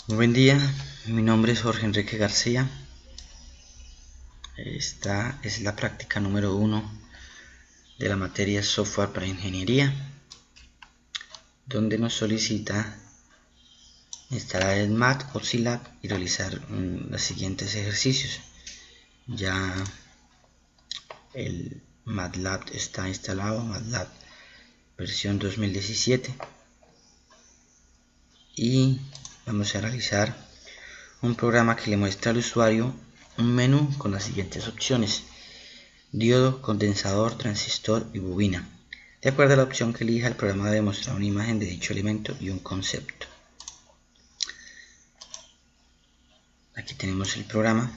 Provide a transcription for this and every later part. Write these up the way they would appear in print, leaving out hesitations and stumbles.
Muy buen día, mi nombre es Jorge Enrique García. Esta es la práctica número 1 de la materia Software para Ingeniería, donde nos solicita instalar el MAT o SILAB y realizar los siguientes ejercicios. Ya el MATLAB está instalado, MATLAB versión 2017, y vamos a realizar un programa que le muestra al usuario un menú con las siguientes opciones: diodo, condensador, transistor y bobina. De acuerdo a la opción que elija, el programa debe mostrar una imagen de dicho elemento y un concepto. Aquí tenemos el programa.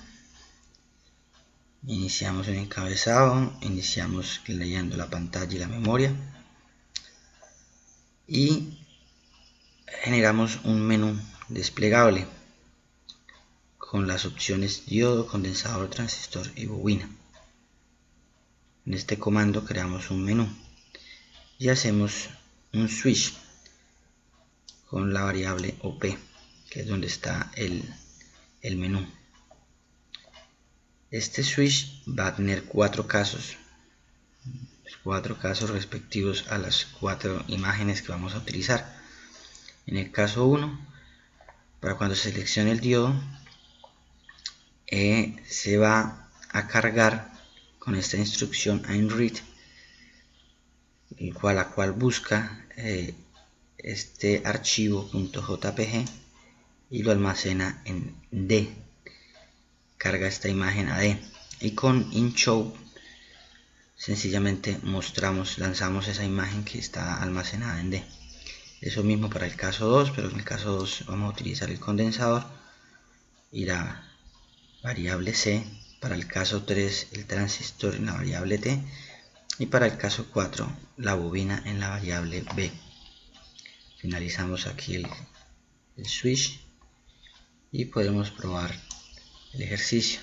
Iniciamos el encabezado, iniciamos leyendo la pantalla y la memoria y generamos un menú desplegable con las opciones diodo, condensador, transistor y bobina. En este comando creamos un menú y hacemos un switch con la variable OP, que es donde está el menú. Este switch va a tener cuatro casos respectivos a las cuatro imágenes que vamos a utilizar. En el caso 1, para cuando se seleccione el diodo, se va a cargar con esta instrucción InRead, la cual busca este archivo .jpg y lo almacena en D. Carga esta imagen a D, y con InShow sencillamente lanzamos esa imagen que está almacenada en D. Eso mismo para el caso 2, pero en el caso 2 vamos a utilizar el condensador y la variable C. Para el caso 3 el transistor en la variable T, y para el caso 4 la bobina en la variable B. Finalizamos aquí el switch y podemos probar el ejercicio.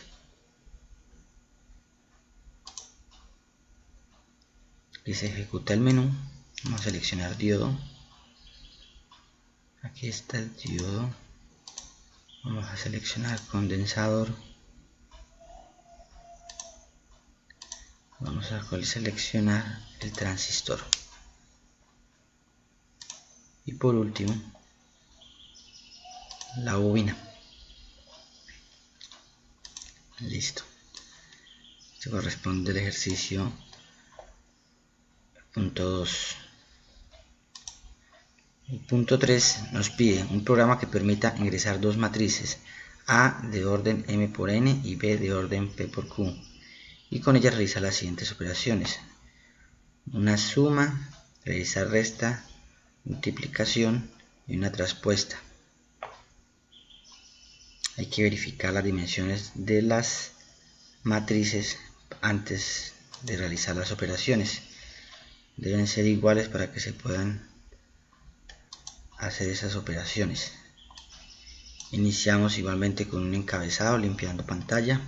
Y se ejecuta el menú. Vamos a seleccionar diodo. Aquí está el diodo. Vamos a seleccionar condensador. Vamos a seleccionar el transistor. Y por último, la bobina. Listo. Esto corresponde al ejercicio punto 2. El punto 3 nos pide un programa que permita ingresar dos matrices, A de orden M por N y B de orden P por Q, y con ella realiza las siguientes operaciones: una suma, realizar resta, multiplicación y una traspuesta. Hay que verificar las dimensiones de las matrices antes de realizar las operaciones. Deben ser iguales para que se puedan hacer esas operaciones. Iniciamos igualmente con un encabezado, limpiando pantalla,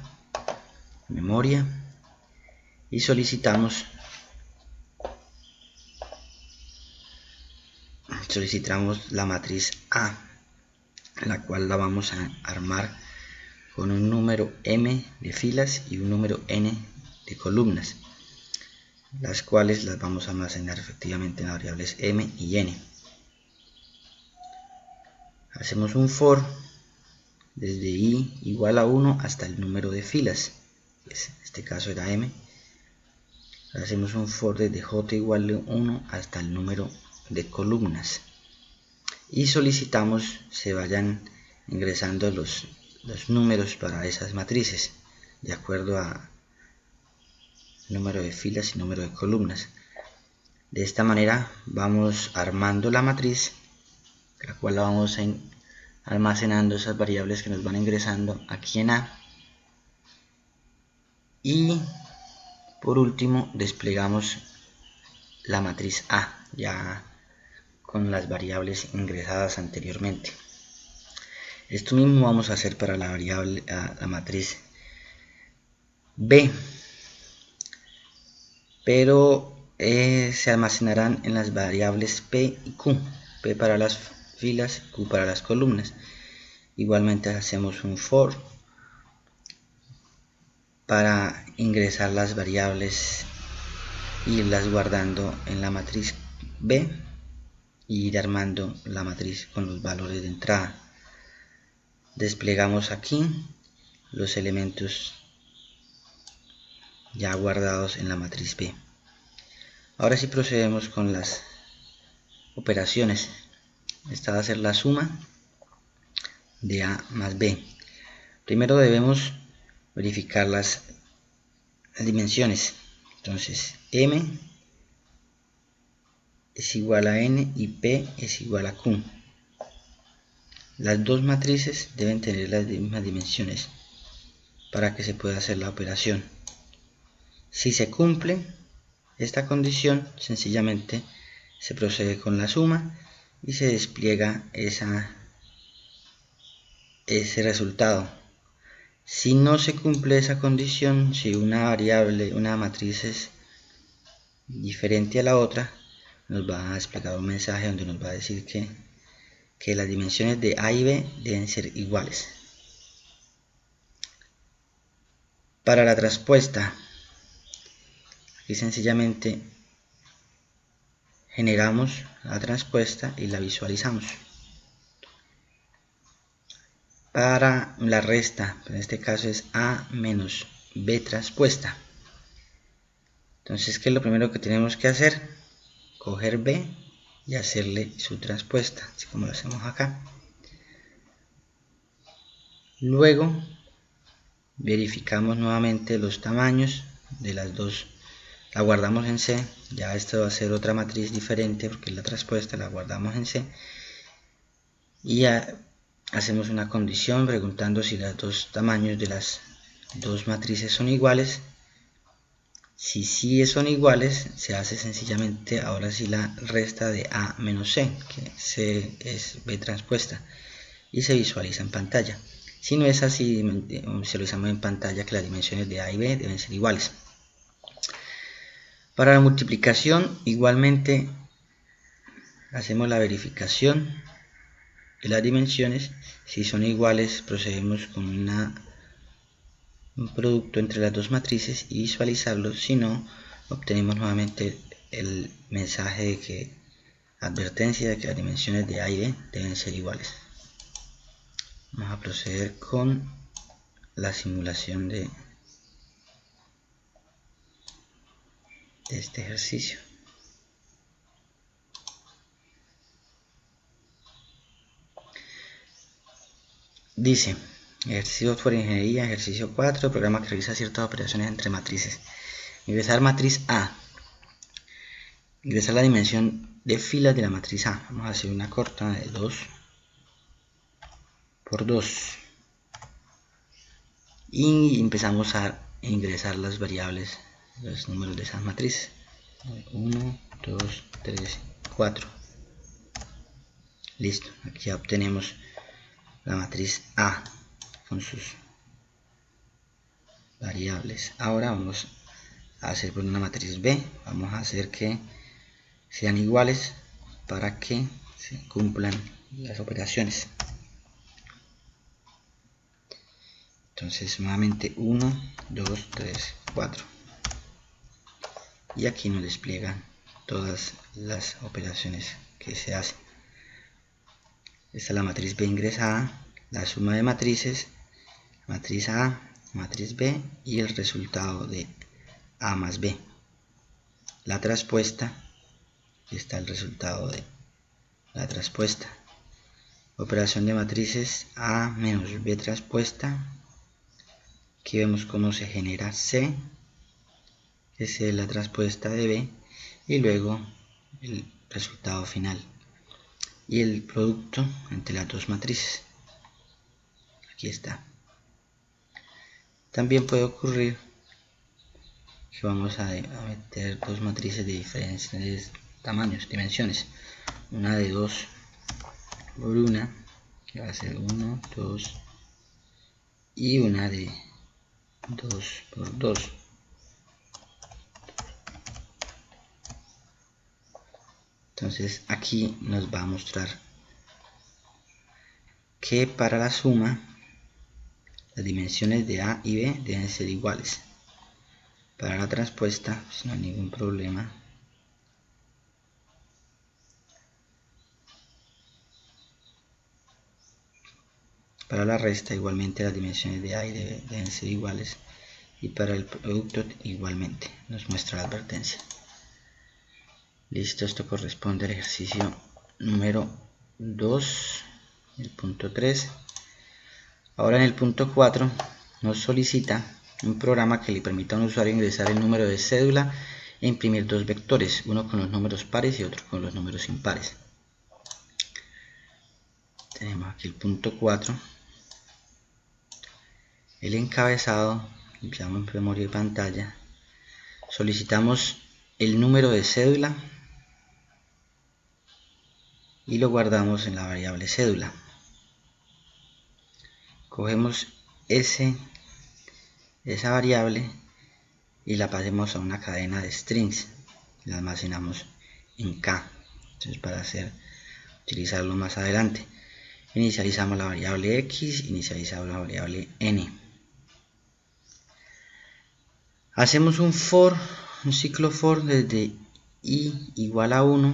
memoria, y solicitamos la matriz A, la cual la vamos a armar con un número M de filas y un número N de columnas, las cuales las vamos a almacenar efectivamente en las variables M y N. Hacemos un for desde I igual a 1 hasta el número de filas, que en este caso era M. Hacemos un for desde J igual a 1 hasta el número de columnas, y solicitamos se vayan ingresando los números para esas matrices de acuerdo a número de filas y número de columnas. De esta manera vamos armando la matriz, la cual la vamos almacenando esas variables que nos van ingresando aquí en A, y por último desplegamos la matriz A ya con las variables ingresadas anteriormente. Esto mismo vamos a hacer para la variable, la matriz B, pero se almacenarán en las variables P y Q, P para las filas, Q para las columnas. Igualmente hacemos un for para ingresar las variables e irlas guardando en la matriz B y ir armando la matriz con los valores de entrada. Desplegamos aquí los elementos ya guardados en la matriz B. Ahora sí procedemos con las operaciones. Esta va a ser la suma de A más B. Primero debemos verificar las dimensiones. Entonces M es igual a N y P es igual a Q. Las dos matrices deben tener las mismas dimensiones para que se pueda hacer la operación. Si se cumple esta condición, sencillamente se procede con la suma y se despliega ese resultado. Si no se cumple esa condición, si una variable, una matriz es diferente a la otra, nos va a desplegar un mensaje donde nos va a decir que las dimensiones de A y B deben ser iguales. Para la traspuesta, aquí sencillamente generamos la traspuesta y la visualizamos. Para la resta, en este caso es A menos B traspuesta. Entonces, ¿qué es lo primero que tenemos que hacer? Coger B y hacerle su traspuesta, así como lo hacemos acá. Luego verificamos nuevamente los tamaños de las dos, la guardamos en C. Ya esto va a ser otra matriz diferente porque la traspuesta la guardamos en C y hacemos una condición preguntando si los dos tamaños de las dos matrices son iguales. Si sí son iguales, se hace sencillamente ahora sí la resta de A menos C, que C es B traspuesta, y se visualiza en pantalla. Si no es así, visualizamos en pantalla que las dimensiones de A y B deben ser iguales. Para la multiplicación, igualmente hacemos la verificación de las dimensiones. Si son iguales, procedemos con un producto entre las dos matrices y visualizarlos. Si no, obtenemos nuevamente el mensaje de que advertencia de que las dimensiones de A y B deben ser iguales. Vamos a proceder con la simulación de este ejercicio. Dice: ejercicio por ingeniería, ejercicio 4, programa que realiza ciertas operaciones entre matrices. Ingresar matriz A. Ingresar la dimensión de filas de la matriz A. Vamos a hacer una corta de 2 por 2. Y empezamos a ingresar las variables, los números de esas matrices. 1, 2, 3, 4. Listo. Aquí ya obtenemos la matriz A con sus variables. Ahora vamos a hacer por una matriz B. Vamos a hacer que sean iguales para que se cumplan las operaciones. Entonces nuevamente 1, 2, 3, 4. Y aquí nos despliegan todas las operaciones que se hacen. Esta es la matriz B ingresada, la suma de matrices, matriz A, matriz B y el resultado de A más B. La traspuesta, está el resultado de la traspuesta. Operación de matrices A menos B traspuesta. Aquí vemos cómo se genera C, que es la traspuesta de B, y luego el resultado final y el producto entre las dos matrices. Aquí está. También puede ocurrir que vamos a meter dos matrices de diferentes tamaños, dimensiones, una de 2 por 1, que va a ser 1, 2, y una de 2 por 2. Entonces aquí nos va a mostrar que para la suma las dimensiones de A y B deben ser iguales. Para la transpuesta pues no hay ningún problema. Para la resta igualmente las dimensiones de A y de B deben ser iguales. Y para el producto igualmente nos muestra la advertencia. Listo, esto corresponde al ejercicio número 2, el punto 3. Ahora en el punto 4 nos solicita un programa que le permita a un usuario ingresar el número de cédula e imprimir dos vectores, uno con los números pares y otro con los números impares. Tenemos aquí el punto 4, el encabezado, limpiamos memoria y pantalla, solicitamos el número de cédula y lo guardamos en la variable cédula. Cogemos esa variable y la pasemos a una cadena de strings, la almacenamos en K. Entonces para utilizarlo más adelante, inicializamos la variable X, inicializamos la variable N. Hacemos un ciclo for desde i igual a 1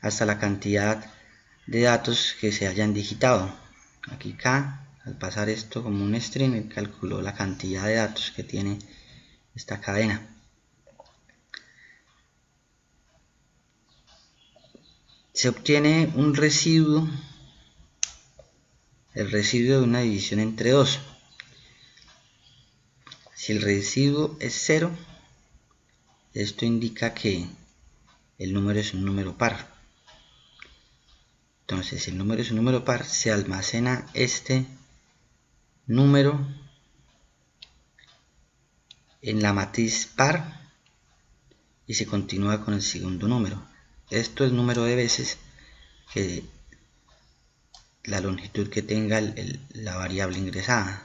hasta la cantidad de datos que se hayan digitado. Aquí K, al pasar esto como un string, calculó la cantidad de datos que tiene esta cadena. Se obtiene un residuo, el residuo de una división entre 2. Si el residuo es 0, esto indica que el número es un número par. Entonces, si el número es un número par, se almacena este número en la matriz par y se continúa con el segundo número. Esto es el número de veces que la longitud que tenga la variable ingresada.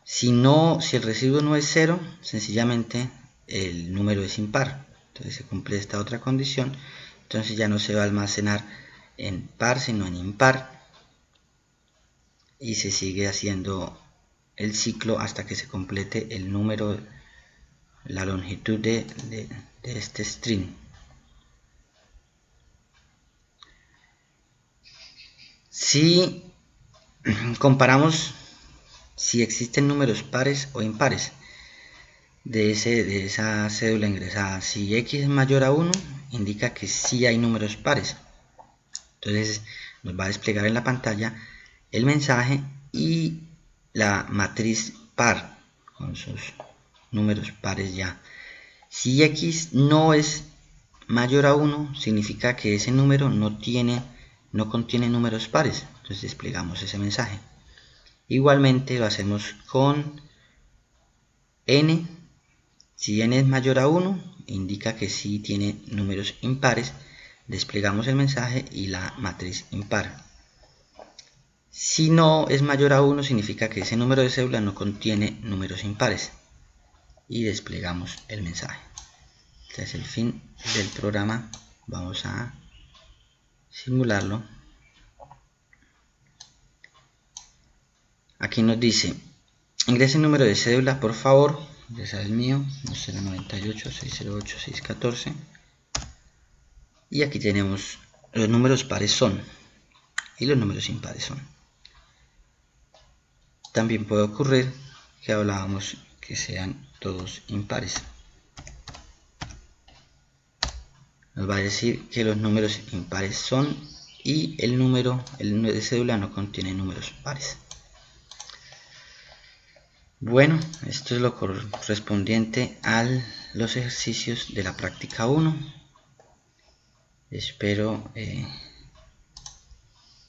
Si el residuo no es 0, sencillamente el número es impar. Entonces se cumple esta otra condición. Entonces ya no se va a almacenar en par, sino en impar. Y se sigue haciendo el ciclo hasta que se complete el número, la longitud de este string. Si comparamos si existen números pares o impares de esa cédula ingresada, si X es mayor a 1, indica que sí hay números pares. Entonces nos va a desplegar en la pantalla el mensaje y la matriz par con sus números pares ya. Si X no es mayor a 1, significa que ese número no contiene números pares. Entonces desplegamos ese mensaje. Igualmente lo hacemos con n. Si n es mayor a 1, indica que sí tiene números impares. Desplegamos el mensaje y la matriz impar. Si no es mayor a 1, significa que ese número de cédula no contiene números impares. Y desplegamos el mensaje. Este es el fin del programa. Vamos a simularlo. Aquí nos dice, ingrese el número de cédula, por favor. Ingresar el mío, 098-608-614. Y aquí tenemos los números pares son y los números impares son. También puede ocurrir que hablábamos que sean todos impares. Nos va a decir que los números impares son y el número de cédula no contiene números pares. Bueno, esto es lo correspondiente a los ejercicios de la práctica 1. Espero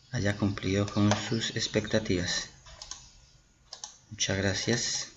haya cumplido con sus expectativas. Muchas gracias.